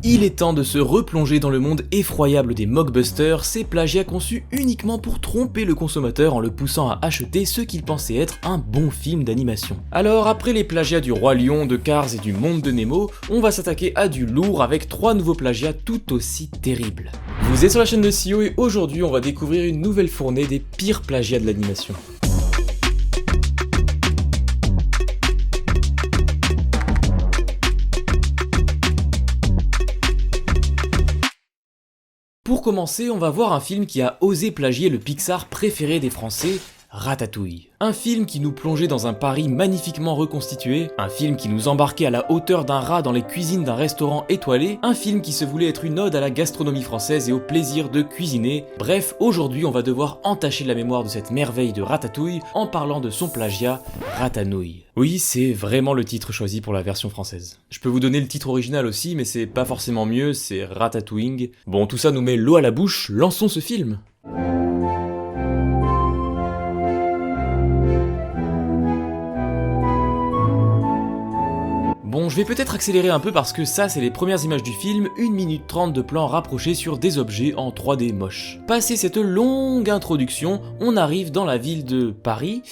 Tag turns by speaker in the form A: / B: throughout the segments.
A: Il est temps de se replonger dans le monde effroyable des mockbusters, ces plagiats conçus uniquement pour tromper le consommateur en le poussant à acheter ce qu'il pensait être un bon film d'animation. Alors après les plagiats du Roi Lion, de Cars et du Monde de Nemo, on va s'attaquer à du lourd avec 3 nouveaux plagiats tout aussi terribles. Vous êtes sur la chaîne de CEO et aujourd'hui on va découvrir une nouvelle fournée des pires plagiats de l'animation. Pour commencer, on va voir un film qui a osé plagier le Pixar préféré des Français, Ratatouille. Un film qui nous plongeait dans un Paris magnifiquement reconstitué, un film qui nous embarquait à la hauteur d'un rat dans les cuisines d'un restaurant étoilé, un film qui se voulait être une ode à la gastronomie française et au plaisir de cuisiner. Bref, aujourd'hui on va devoir entacher la mémoire de cette merveille de Ratatouille en parlant de son plagiat, Ratanouille. Oui, c'est vraiment le titre choisi pour la version française. Je peux vous donner le titre original aussi, mais c'est pas forcément mieux, c'est Ratatouing. Bon, tout ça nous met l'eau à la bouche, lançons ce film. Bon, je vais peut-être accélérer un peu parce que ça, c'est les premières images du film, 1 minute 30 de plans rapprochés sur des objets en 3D moche. Passé cette longue introduction, on arrive dans la ville de Paris.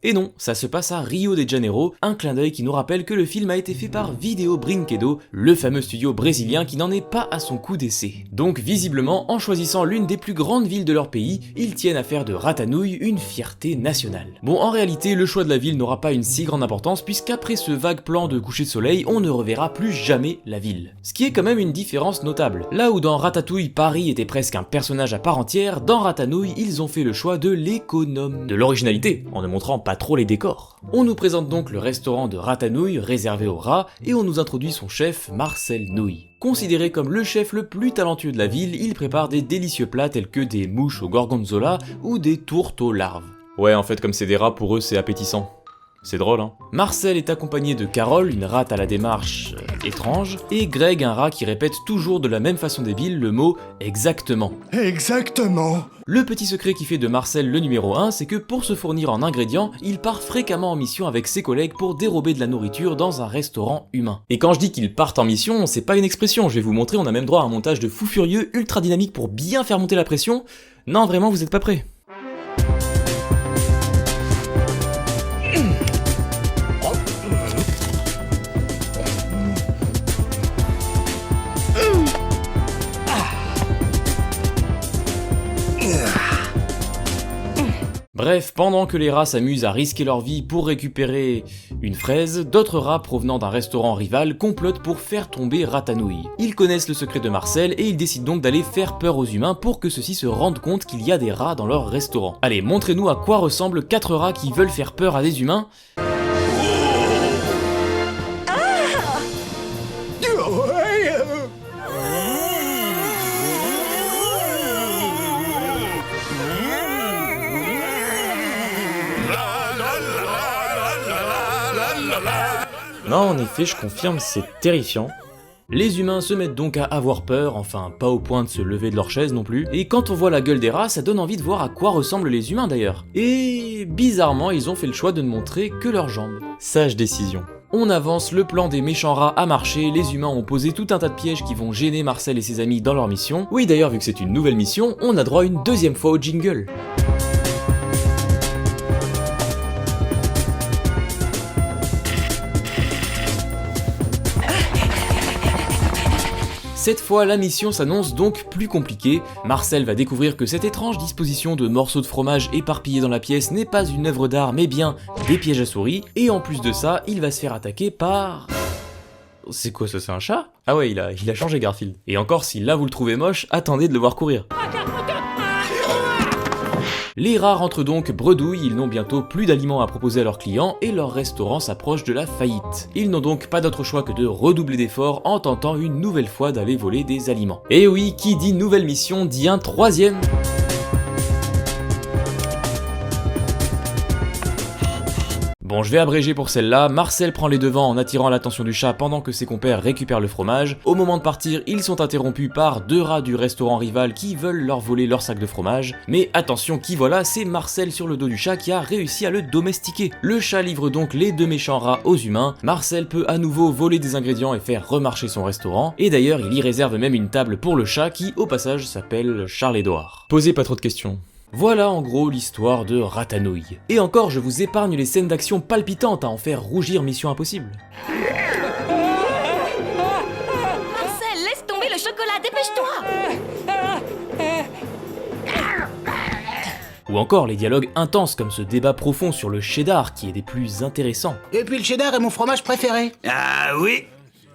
A: Et non, ça se passe à Rio de Janeiro, un clin d'œil qui nous rappelle que le film a été fait par Video Brinquedo, le fameux studio brésilien qui n'en est pas à son coup d'essai. Donc visiblement, en choisissant l'une des plus grandes villes de leur pays, ils tiennent à faire de Ratanouille une fierté nationale. Bon, en réalité, le choix de la ville n'aura pas une si grande importance puisqu'après ce vague plan de coucher de soleil, on ne reverra plus jamais la ville. Ce qui est quand même une différence notable. Là où dans Ratatouille, Paris était presque un personnage à part entière, dans Ratanouille, ils ont fait le choix de l'économe. De l'originalité, en ne montrant pas trop les décors. On nous présente donc le restaurant de Ratanouille réservé aux rats et on nous introduit son chef Marcel Nouille. Considéré comme le chef le plus talentueux de la ville, il prépare des délicieux plats tels que des mouches au gorgonzola ou des tourtes aux larves. Ouais, en fait, comme c'est des rats, pour eux c'est appétissant. C'est drôle, hein. Marcel est accompagné de Carole, une rate à la démarche étrange, et Greg, un rat qui répète toujours de la même façon débile le mot « exactement ».
B: Exactement.
A: Le petit secret qui fait de Marcel le numéro 1, c'est que pour se fournir en ingrédients, il part fréquemment en mission avec ses collègues pour dérober de la nourriture dans un restaurant humain. Et quand je dis qu'ils partent en mission, c'est pas une expression, je vais vous montrer, on a même droit à un montage de fou furieux ultra dynamique pour bien faire monter la pression. Non, vraiment, vous êtes pas prêts. Bref, pendant que les rats s'amusent à risquer leur vie pour récupérer une fraise, d'autres rats provenant d'un restaurant rival complotent pour faire tomber Ratanouille. Ils connaissent le secret de Marcel et ils décident donc d'aller faire peur aux humains pour que ceux-ci se rendent compte qu'il y a des rats dans leur restaurant. Allez, montrez-nous à quoi ressemblent 4 rats qui veulent faire peur à des humains. Non, en effet, je confirme, c'est terrifiant. Les humains se mettent donc à avoir peur, enfin pas au point de se lever de leur chaise non plus, et quand on voit la gueule des rats, ça donne envie de voir à quoi ressemblent les humains d'ailleurs. Et bizarrement, ils ont fait le choix de ne montrer que leurs jambes. Sage décision. On avance, le plan des méchants rats a marché, les humains ont posé tout un tas de pièges qui vont gêner Marcel et ses amis dans leur mission. Oui d'ailleurs, vu que c'est une nouvelle mission, on a droit une deuxième fois au jingle. Cette fois, la mission s'annonce donc plus compliquée. Marcel va découvrir que cette étrange disposition de morceaux de fromage éparpillés dans la pièce n'est pas une œuvre d'art mais bien des pièges à souris, et en plus de ça, il va se faire attaquer par... C'est quoi ça, c'est un chat? Ah ouais, il a changé Garfield. Et encore, si là vous le trouvez moche, attendez de le voir courir. Les rats rentrent donc bredouilles, ils n'ont bientôt plus d'aliments à proposer à leurs clients et leur restaurant s'approche de la faillite. Ils n'ont donc pas d'autre choix que de redoubler d'efforts en tentant une nouvelle fois d'aller voler des aliments. Et oui, qui dit nouvelle mission dit un troisième. Bon, je vais abréger pour celle-là. Marcel prend les devants en attirant l'attention du chat pendant que ses compères récupèrent le fromage. Au moment de partir, ils sont interrompus par 2 rats du restaurant rival qui veulent leur voler leur sac de fromage. Mais attention, qui voilà, c'est Marcel sur le dos du chat qui a réussi à le domestiquer. Le chat livre donc les 2 méchants rats aux humains. Marcel peut à nouveau voler des ingrédients et faire remarcher son restaurant. Et d'ailleurs, il y réserve même une table pour le chat qui, au passage, s'appelle Charles-Édouard. Posez pas trop de questions. Voilà en gros l'histoire de Ratatouille. Et encore, je vous épargne les scènes d'action palpitantes à en faire rougir Mission Impossible.
B: Marcel, laisse tomber le chocolat, dépêche-toi!
A: Ou encore les dialogues intenses comme ce débat profond sur le cheddar qui est des plus intéressants.
C: Et puis le cheddar est mon fromage préféré.
D: Ah oui?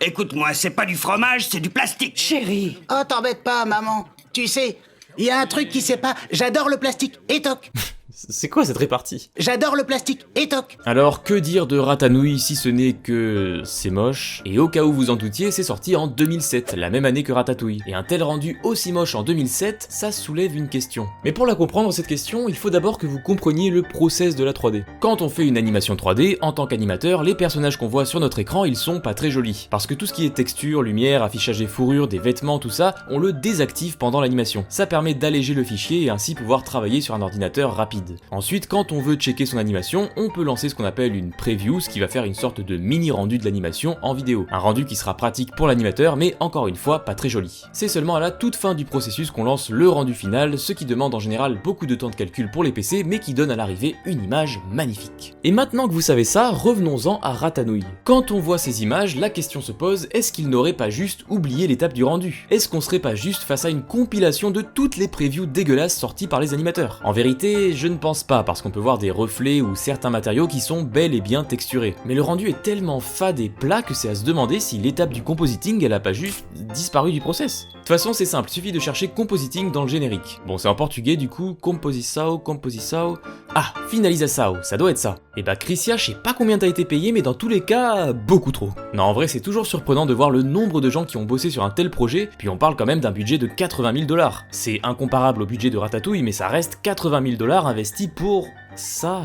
D: Écoute-moi, c'est pas du fromage, c'est du plastique.
C: Chérie. Oh, t'embête pas, maman. Tu sais, il y a un truc qui sait pas. J'adore le plastique. Et toc.
A: C'est quoi cette répartie?
C: J'adore le plastique. Et toc.
A: Alors que dire de Ratatouille si ce n'est que c'est moche? Et au cas où vous en doutiez, c'est sorti en 2007, la même année que Ratatouille. Et un tel rendu aussi moche en 2007, ça soulève une question. Mais pour la comprendre cette question, il faut d'abord que vous compreniez le process de la 3D. Quand on fait une animation 3D, en tant qu'animateur, les personnages qu'on voit sur notre écran, ils sont pas très jolis. Parce que tout ce qui est texture, lumière, affichage des fourrures, des vêtements, tout ça, on le désactive pendant l'animation. Ça permet d'alléger le fichier et ainsi pouvoir travailler sur un ordinateur rapide. Ensuite, quand on veut checker son animation, on peut lancer ce qu'on appelle une preview, ce qui va faire une sorte de mini rendu de l'animation en vidéo. Un rendu qui sera pratique pour l'animateur, mais encore une fois, pas très joli. C'est seulement à la toute fin du processus qu'on lance le rendu final, ce qui demande en général beaucoup de temps de calcul pour les PC, mais qui donne à l'arrivée une image magnifique. Et maintenant que vous savez ça, revenons-en à Ratatouille. Quand on voit ces images, la question se pose, est-ce qu'il n'aurait pas juste oublié l'étape du rendu? Est-ce qu'on serait pas juste face à une compilation de toutes les previews dégueulasses sorties par les animateurs? En vérité, je ne pense pas, parce qu'on peut voir des reflets ou certains matériaux qui sont bel et bien texturés. Mais le rendu est tellement fade et plat que c'est à se demander si l'étape du compositing elle a pas juste disparu du process. De toute façon c'est simple, il suffit de chercher compositing dans le générique. Bon c'est en portugais du coup, composição. Ah, finalização, ça doit être ça. Et bah Chrisia, je sais pas combien t'as été payé mais dans tous les cas, beaucoup trop. Non en vrai c'est toujours surprenant de voir le nombre de gens qui ont bossé sur un tel projet, puis on parle quand même d'un budget de 80 000 $. C'est incomparable au budget de Ratatouille mais ça reste 80 000 $ investis pour ça.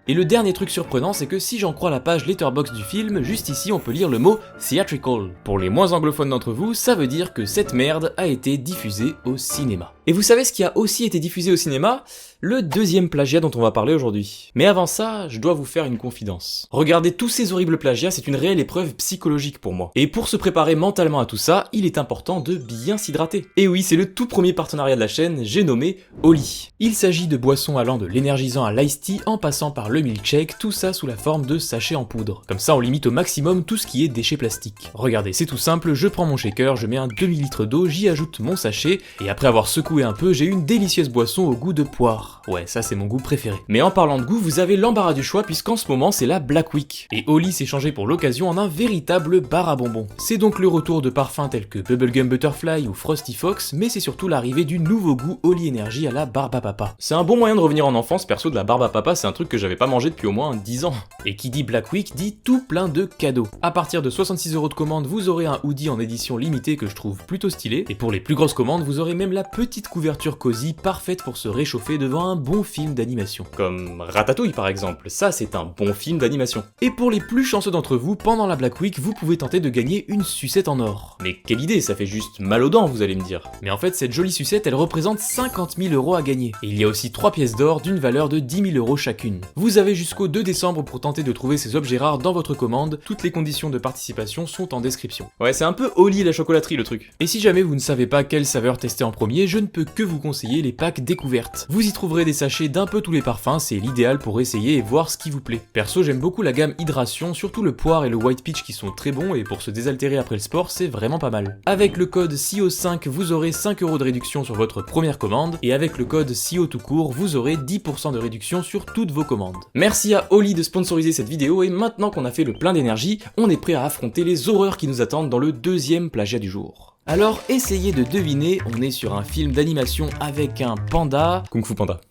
A: Et le dernier truc surprenant, c'est que si j'en crois la page Letterboxd du film, juste ici on peut lire le mot theatrical. Pour les moins anglophones d'entre vous, ça veut dire que cette merde a été diffusée au cinéma. Et vous savez ce qui a aussi été diffusé au cinéma? Le deuxième plagiat dont on va parler aujourd'hui. Mais avant ça, je dois vous faire une confidence. Regarder tous ces horribles plagiats, c'est une réelle épreuve psychologique pour moi. Et pour se préparer mentalement à tout ça, il est important de bien s'hydrater. Et oui, c'est le tout premier partenariat de la chaîne, j'ai nommé Oli. Il s'agit de boissons allant de l'énergisant à l'ice tea en passant par le milkshake, tout ça sous la forme de sachets en poudre. Comme ça, on limite au maximum tout ce qui est déchets plastiques. Regardez, c'est tout simple, je prends mon shaker, je mets un demi-litre d'eau, j'y ajoute mon sachet, et après avoir secoué un peu, j'ai une délicieuse boisson au goût de poire. Ouais, ça c'est mon goût préféré. Mais en parlant de goût, vous avez l'embarras du choix puisqu'en ce moment c'est la Black Week. Et Oli s'est changé pour l'occasion en un véritable bar à bonbons. C'est donc le retour de parfums tels que Bubblegum Butterfly ou Frosty Fox, mais c'est surtout l'arrivée du nouveau goût Oli Energy à la barbe à papa. C'est un bon moyen de revenir en enfance, perso de la barbe à papa, c'est un truc que j'avais pas mangé depuis au moins 10 ans. Et qui dit Black Week dit tout plein de cadeaux. À partir de 66 € de commande, vous aurez un hoodie en édition limitée que je trouve plutôt stylé, et pour les plus grosses commandes, vous aurez même la petite couverture cosy parfaite pour se réchauffer devant un bon film d'animation. Comme Ratatouille par exemple, ça c'est un bon film d'animation. Et pour les plus chanceux d'entre vous, pendant la Black Week, vous pouvez tenter de gagner une sucette en or. Mais quelle idée, ça fait juste mal aux dents vous allez me dire. Mais en fait cette jolie sucette elle représente 50 000 € à gagner. Et il y a aussi 3 pièces d'or d'une valeur de 10 000 € chacune. Vous avez jusqu'au 2 décembre pour tenter de trouver ces objets rares dans votre commande, toutes les conditions de participation sont en description. Ouais c'est un peu Oli la chocolaterie le truc. Et si jamais vous ne savez pas quelle saveur tester en premier, je ne peux que vous conseiller les packs découvertes. Vous y trouverez des sachets d'un peu tous les parfums, c'est l'idéal pour essayer et voir ce qui vous plaît. Perso j'aime beaucoup la gamme hydration, surtout le poire et le white peach qui sont très bons et pour se désaltérer après le sport c'est vraiment pas mal. Avec le code CO5 vous aurez 5 € de réduction sur votre première commande et avec le code CO tout court vous aurez 10% de réduction sur toutes vos commandes. Merci à Oli de sponsoriser cette vidéo et maintenant qu'on a fait le plein d'énergie, on est prêt à affronter les horreurs qui nous attendent dans le deuxième plagiat du jour. Alors essayez de deviner, on est sur un film d'animation avec un panda... Kung Fu Panda.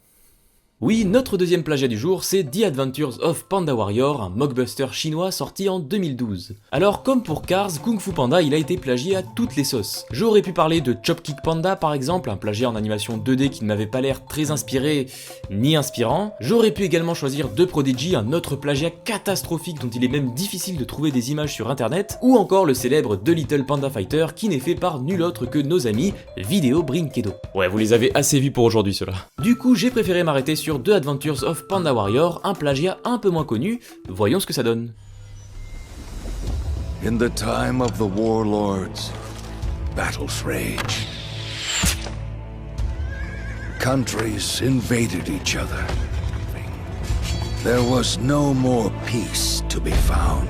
A: Oui, notre deuxième plagiat du jour, c'est The Adventures of Panda Warrior, un mockbuster chinois sorti en 2012. Alors comme pour Cars, Kung Fu Panda il a été plagié à toutes les sauces. J'aurais pu parler de Chop Kick Panda par exemple, un plagiat en animation 2D qui ne m'avait pas l'air très inspiré ni inspirant. J'aurais pu également choisir The Prodigy, un autre plagiat catastrophique dont il est même difficile de trouver des images sur internet, ou encore le célèbre The Little Panda Fighter qui n'est fait par nul autre que nos amis Video Brinkedo. Ouais, vous les avez assez vus pour aujourd'hui ceux-là. Du coup, j'ai préféré m'arrêter sur The Adventures of Panda Warrior, un plagiat un peu moins connu. Voyons ce que ça donne.
E: In the time of the warlords, battles raged. Countries invaded each other. There was no more peace to be found.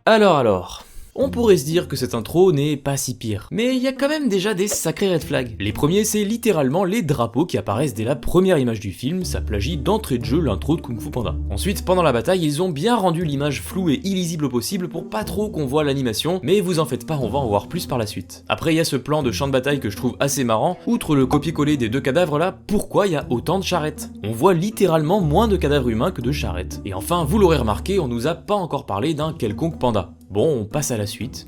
A: Alors... On pourrait se dire que cette intro n'est pas si pire, mais il y a quand même déjà des sacrés red flags. Les premiers, c'est littéralement les drapeaux qui apparaissent dès la première image du film, ça plagie d'entrée de jeu l'intro de Kung Fu Panda. Ensuite, pendant la bataille, ils ont bien rendu l'image floue et illisible au possible pour pas trop qu'on voit l'animation, mais vous en faites pas, on va en voir plus par la suite. Après, il y a ce plan de champ de bataille que je trouve assez marrant, outre le copier-coller des deux cadavres là, pourquoi il y a autant de charrettes? On voit littéralement moins de cadavres humains que de charrettes. Et enfin, vous l'aurez remarqué, on nous a pas encore parlé d'un quelconque panda. Bon, on passe à la suite.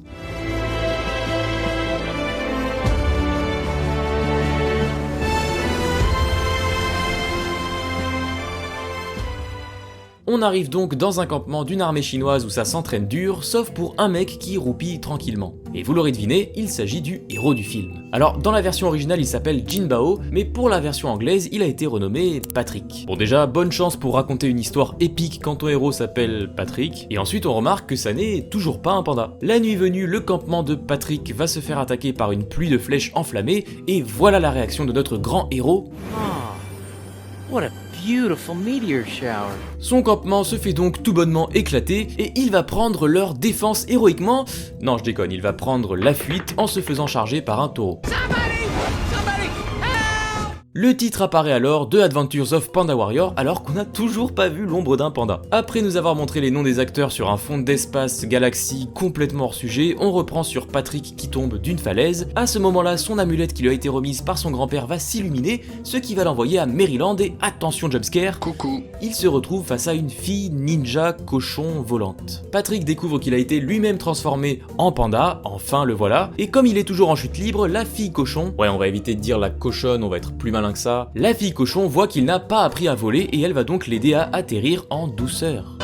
A: On arrive donc dans un campement d'une armée chinoise où ça s'entraîne dur, sauf pour un mec qui roupille tranquillement. Et vous l'aurez deviné, il s'agit du héros du film. Alors dans la version originale il s'appelle Jin Bao, mais pour la version anglaise il a été renommé Patrick. Bon déjà, bonne chance pour raconter une histoire épique quand ton héros s'appelle Patrick, et ensuite on remarque que ça n'est toujours pas un panda. La nuit venue, le campement de Patrick va se faire attaquer par une pluie de flèches enflammées, et voilà la réaction de notre grand héros.
F: What a beautiful meteor shower.
A: Son campement se fait donc tout bonnement éclater et il va prendre leur défense héroïquement. Non, je déconne, il va prendre la fuite en se faisant charger par un taureau. Le titre apparaît alors The Adventures of Panda Warrior alors qu'on n'a toujours pas vu l'ombre d'un panda. Après nous avoir montré les noms des acteurs sur un fond d'espace galaxie complètement hors sujet, on reprend sur Patrick qui tombe d'une falaise. À ce moment-là, son amulette qui lui a été remise par son grand-père va s'illuminer, ce qui va l'envoyer à Maryland et attention jumpscare,
E: Coucou.
A: il se retrouve face à une fille ninja cochon volante. Patrick découvre qu'il a été lui-même transformé en panda, enfin le voilà, et comme il est toujours en chute libre, la fille cochon, ouais on va éviter de dire la cochonne, on va être plus malin que ça, la fille cochon voit qu'il n'a pas appris à voler et elle va donc l'aider à atterrir en douceur.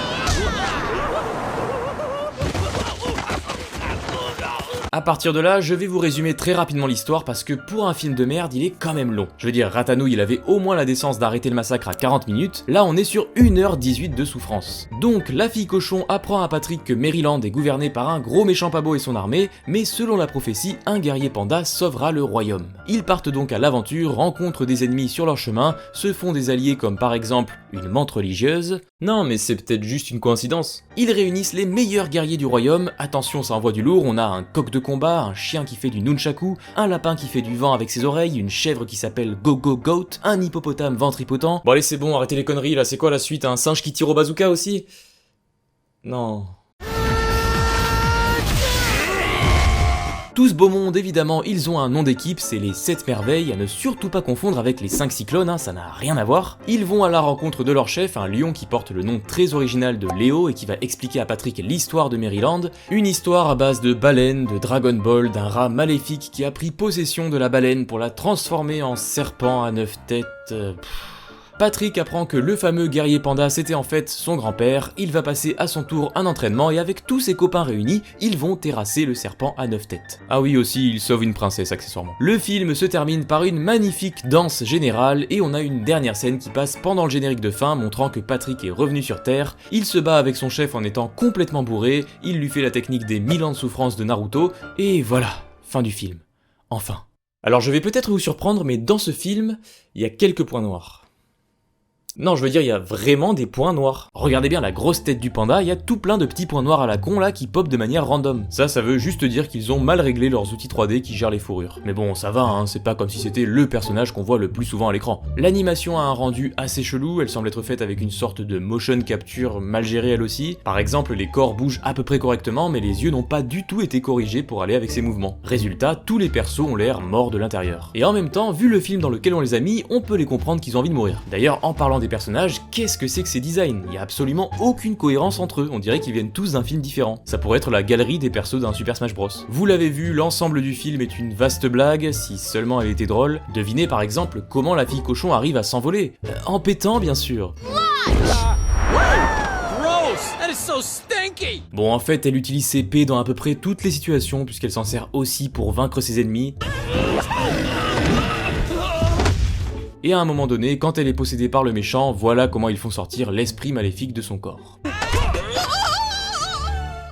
A: A partir de là, je vais vous résumer très rapidement l'histoire parce que pour un film de merde, il est quand même long. Je veux dire, Ratanouille, il avait au moins la décence d'arrêter le massacre à 40 minutes, là on est sur 1h18 de souffrance. Donc, la fille cochon apprend à Patrick que Maryland est gouverné par un gros méchant pabo et son armée, mais selon la prophétie, un guerrier panda sauvera le royaume. Ils partent donc à l'aventure, rencontrent des ennemis sur leur chemin, se font des alliés comme par exemple une menthe religieuse. Non mais c'est peut-être juste une coïncidence. Ils réunissent les meilleurs guerriers du royaume, attention ça envoie du lourd, on a un coq de combat, un chien qui fait du nunchaku, un lapin qui fait du vent avec ses oreilles, une chèvre qui s'appelle Go Go Goat, un hippopotame ventripotent. Bon allez c'est bon, arrêtez les conneries là, c'est quoi la suite? Un singe qui tire au bazooka aussi? Non... Tout ce beau monde, évidemment, ils ont un nom d'équipe, c'est les 7 merveilles, à ne surtout pas confondre avec les 5 cyclones, hein, ça n'a rien à voir. Ils vont à la rencontre de leur chef, un lion qui porte le nom très original de Léo et qui va expliquer à Patrick l'histoire de Maryland. Une histoire à base de baleines, de Dragon Ball, d'un rat maléfique qui a pris possession de la baleine pour la transformer en serpent à 9 têtes... Patrick apprend que le fameux guerrier panda c'était en fait son grand-père, il va passer à son tour un entraînement et avec tous ses copains réunis, ils vont terrasser le serpent à 9 têtes. Ah oui aussi, il sauve une princesse accessoirement. Le film se termine par une magnifique danse générale et on a une dernière scène qui passe pendant le générique de fin montrant que Patrick est revenu sur Terre, il se bat avec son chef en étant complètement bourré, il lui fait la technique des 1000 ans de souffrance de Naruto, et voilà, fin du film. Enfin. Alors je vais peut-être vous surprendre mais dans ce film, il y a quelques points noirs. Non, je veux dire, il y a vraiment des points noirs. Regardez bien la grosse tête du panda, il y a tout plein de petits points noirs à la con là qui popent de manière random. Ça veut juste dire qu'ils ont mal réglé leurs outils 3D qui gèrent les fourrures. Mais bon, ça va, hein, c'est pas comme si c'était le personnage qu'on voit le plus souvent à l'écran. L'animation a un rendu assez chelou, elle semble être faite avec une sorte de motion capture mal gérée elle aussi. Par exemple, les corps bougent à peu près correctement, mais les yeux n'ont pas du tout été corrigés pour aller avec ces mouvements. Résultat, tous les persos ont l'air morts de l'intérieur. Et en même temps, vu le film dans lequel on les a mis, on peut les comprendre qu'ils ont envie de mourir. D'ailleurs, en parlant des personnages, qu'est-ce que c'est que ces designs? Il y a absolument aucune cohérence entre eux, on dirait qu'ils viennent tous d'un film différent. Ça pourrait être la galerie des persos d'un Super Smash Bros. Vous l'avez vu, l'ensemble du film est une vaste blague, si seulement elle était drôle. Devinez par exemple comment la fille cochon arrive à s'envoler. En pétant bien sûr. Bon, en fait, elle utilise ses P dans à peu près toutes les situations, puisqu'elle s'en sert aussi pour vaincre ses ennemis. Et à un moment donné, quand elle est possédée par le méchant, voilà comment ils font sortir l'esprit maléfique de son corps.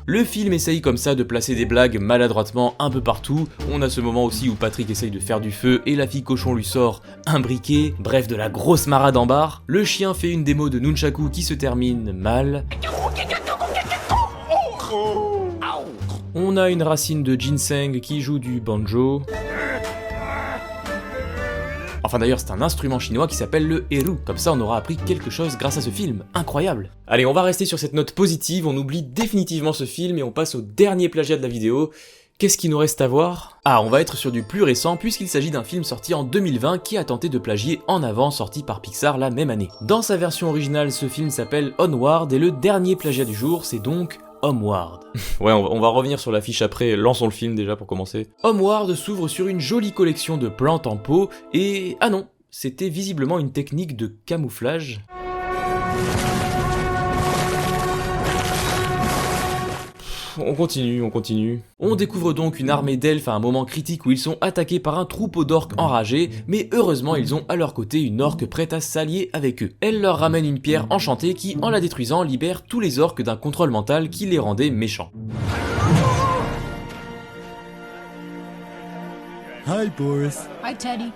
A: Le film essaye comme ça de placer des blagues maladroitement un peu partout. On a ce moment aussi où Patrick essaye de faire du feu et la fille cochon lui sort un briquet, bref de la grosse marade en barre. Le chien fait une démo de Nunchaku qui se termine mal. On a une racine de ginseng qui joue du banjo. Enfin d'ailleurs c'est un instrument chinois qui s'appelle le eru, comme ça on aura appris quelque chose grâce à ce film, incroyable. Allez, on va rester sur cette note positive, on oublie définitivement ce film et on passe au dernier plagiat de la vidéo. Qu'est-ce qu'il nous reste à voir? Ah, on va être sur du plus récent puisqu'il s'agit d'un film sorti en 2020 qui a tenté de plagier En Avant, sorti par Pixar la même année. Dans sa version originale, ce film s'appelle Onward et le dernier plagiat du jour c'est donc Homeward. Ouais, on va revenir sur l'affiche après, lançons le film déjà pour commencer. Homeward s'ouvre sur une jolie collection de plantes en pot et... ah non, c'était visiblement une technique de camouflage. On continue. On découvre donc une armée d'elfes à un moment critique où ils sont attaqués par un troupeau d'orques enragés, mais heureusement ils ont à leur côté une orque prête à s'allier avec eux. Elle leur ramène une pierre enchantée qui, en la détruisant, libère tous les orques d'un contrôle mental qui les rendait méchants.
G: Hi Boris.
B: Hi, Teddy.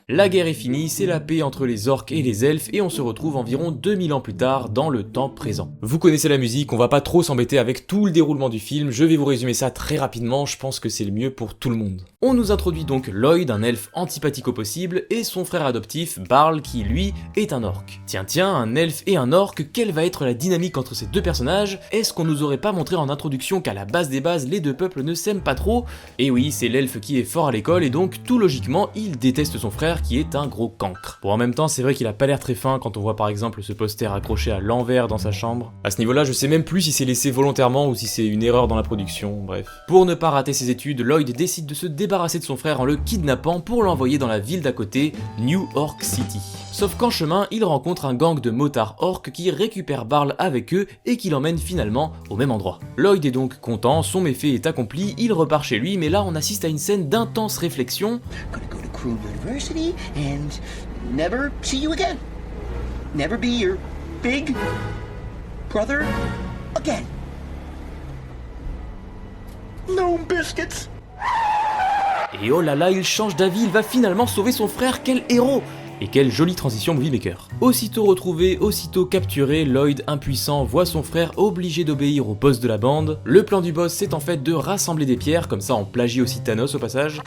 A: La guerre est finie, c'est la paix entre les orques et les elfes et on se retrouve environ 2000 ans plus tard dans le temps présent. Vous connaissez la musique, on va pas trop s'embêter avec tout le déroulement du film, je vais vous résumer ça très rapidement, je pense que c'est le mieux pour tout le monde. On nous introduit donc Lloyd, un elfe antipathique au possible, et son frère adoptif, Barl, qui lui est un orque. Tiens, un elfe et un orque, quelle va être la dynamique entre ces deux personnages? Est-ce qu'on nous aurait pas montré en introduction qu'à la base des bases, les deux peuples ne s'aiment pas trop? Et oui, c'est l'elfe qui est fort à l'école et donc tout logiquement, il déteste son frère qui est un gros cancre. Bon, en même temps, c'est vrai qu'il a pas l'air très fin quand on voit par exemple ce poster accroché à l'envers dans sa chambre. À ce niveau-là, je sais même plus si c'est laissé volontairement ou si c'est une erreur dans la production, bref. Pour ne pas rater ses études, Lloyd décide de se débarrasser de son frère en le kidnappant pour l'envoyer dans la ville d'à côté, New Orc City. Sauf qu'en chemin, il rencontre un gang de motards orques qui récupère Barl avec eux et qui l'emmène finalement au même endroit. Lloyd est donc content, son méfait est accompli, il repart chez lui, mais là on assiste à une scène d'intense réflexion.
H: Gonna go to Crew University and never see you again. Never be your big brother again. No biscuits.
A: Et oh là là, il change d'avis, il va finalement sauver son frère, quel héros! Et quelle jolie transition Movie Maker. Aussitôt retrouvé, aussitôt capturé, Lloyd, impuissant, voit son frère obligé d'obéir au boss de la bande. Le plan du boss, c'est en fait de rassembler des pierres, comme ça on plagie aussi Thanos au passage.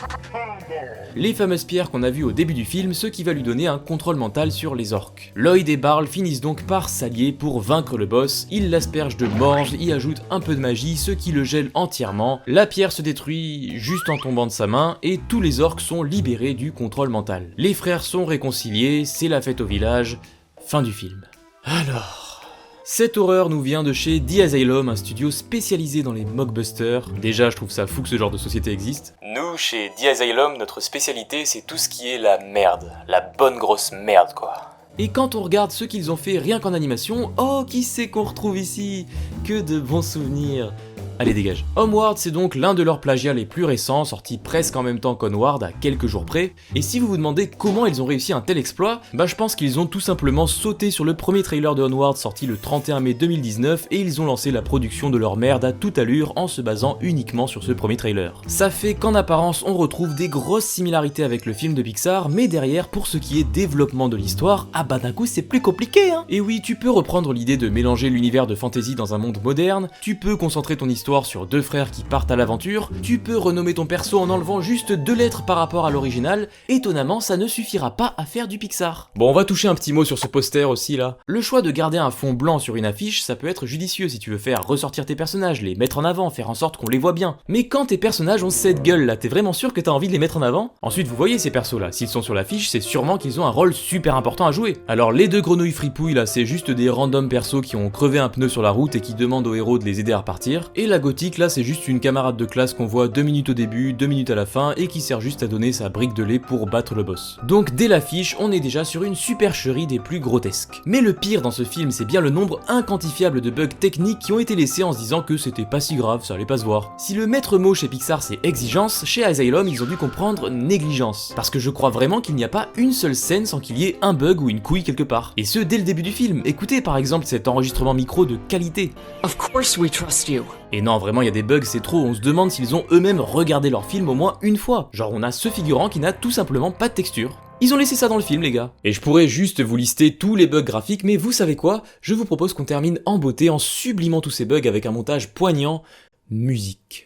A: Les fameuses pierres qu'on a vues au début du film, ce qui va lui donner un contrôle mental sur les orques. Lloyd et Barl finissent donc par s'allier pour vaincre le boss, il l'asperge de morge, y ajoute un peu de magie, ce qui le gèle entièrement, la pierre se détruit juste en tombant de sa main, et tous les orques sont libérés du contrôle mental. Les frères sont réconciliés, c'est la fête au village, fin du film. Alors... cette horreur nous vient de chez The Asylum, un studio spécialisé dans les mockbusters. Déjà, je trouve ça fou que ce genre de société existe. Nous, chez The Asylum, notre spécialité, c'est tout ce qui est la merde. La bonne grosse merde, quoi. Et quand on regarde ce qu'ils ont fait rien qu'en animation, oh, qui c'est qu'on retrouve ici? Que de bons souvenirs. Allez dégage. Homeworld c'est donc l'un de leurs plagiats les plus récents, sorti presque en même temps qu'Onward à quelques jours près, et si vous vous demandez comment ils ont réussi un tel exploit, bah je pense qu'ils ont tout simplement sauté sur le premier trailer de Onward sorti le 31 mai 2019 et ils ont lancé la production de leur merde à toute allure en se basant uniquement sur ce premier trailer. Ça fait qu'en apparence on retrouve des grosses similarités avec le film de Pixar, mais derrière pour ce qui est développement de l'histoire, ah bah d'un coup c'est plus compliqué hein. Et oui, tu peux reprendre l'idée de mélanger l'univers de fantasy dans un monde moderne, tu peux concentrer ton histoire sur deux frères qui partent à l'aventure, tu peux renommer ton perso en enlevant juste 2 lettres par rapport à l'original, étonnamment ça ne suffira pas à faire du Pixar. Bon, on va toucher un petit mot sur ce poster aussi là. Le choix de garder un fond blanc sur une affiche, ça peut être judicieux si tu veux faire ressortir tes personnages, les mettre en avant, faire en sorte qu'on les voit bien. Mais quand tes personnages ont cette gueule là, t'es vraiment sûr que t'as envie de les mettre en avant? Ensuite vous voyez ces persos là, s'ils sont sur l'affiche, c'est sûrement qu'ils ont un rôle super important à jouer. Alors les 2 grenouilles fripouilles là, c'est juste des random persos qui ont crevé un pneu sur la route et qui demandent au héros de les aider à repartir. Et la gothique là, c'est juste une camarade de classe qu'on voit 2 minutes au début, 2 minutes à la fin et qui sert juste à donner sa brique de lait pour battre le boss. Donc dès l'affiche, on est déjà sur une supercherie des plus grotesques. Mais le pire dans ce film, c'est bien le nombre inquantifiable de bugs techniques qui ont été laissés en se disant que c'était pas si grave, ça allait pas se voir. Si le maître mot chez Pixar c'est exigence, chez Asylum ils ont dû comprendre négligence. Parce que je crois vraiment qu'il n'y a pas une seule scène sans qu'il y ait un bug ou une couille quelque part. Et ce dès le début du film. Écoutez par exemple cet enregistrement micro de qualité.
F: Of course we trust you.
A: Et non, vraiment, il y a des bugs, c'est trop, on se demande s'ils ont eux-mêmes regardé leur film au moins une fois. Genre, on a ce figurant qui n'a tout simplement pas de texture. Ils ont laissé ça dans le film, les gars. Et je pourrais juste vous lister tous les bugs graphiques, mais vous savez quoi? Je vous propose qu'on termine en beauté en sublimant tous ces bugs avec un montage poignant. Musique.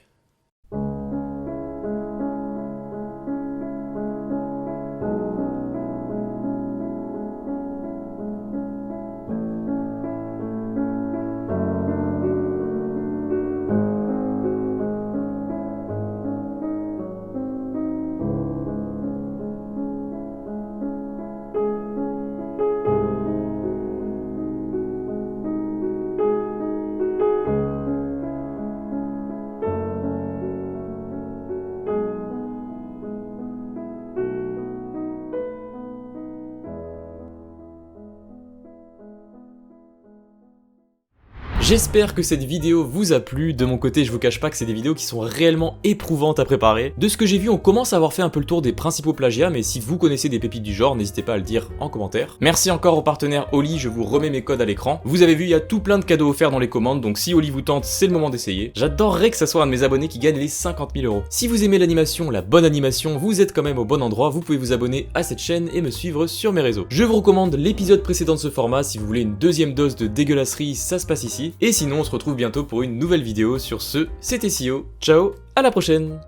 A: J'espère que cette vidéo vous a plu. De mon côté, je vous cache pas que c'est des vidéos qui sont réellement éprouvantes à préparer. De ce que j'ai vu, on commence à avoir fait un peu le tour des principaux plagiats, mais si vous connaissez des pépites du genre, n'hésitez pas à le dire en commentaire. Merci encore au partenaire Oli, je vous remets mes codes à l'écran. Vous avez vu, il y a tout plein de cadeaux offerts dans les commandes, donc si Oli vous tente, c'est le moment d'essayer. J'adorerais que ça soit un de mes abonnés qui gagne les 50 000 €. Si vous aimez l'animation, la bonne animation, vous êtes quand même au bon endroit, vous pouvez vous abonner à cette chaîne et me suivre sur mes réseaux. Je vous recommande l'épisode précédent de ce format, si vous voulez une deuxième dose de dégueulasserie, ça se passe ici. Et sinon, on se retrouve bientôt pour une nouvelle vidéo. Sur ce, c'était Sio, ciao, à la prochaine.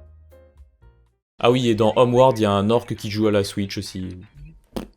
A: Ah oui, et dans Homeworld, il y a un orc qui joue à la Switch aussi.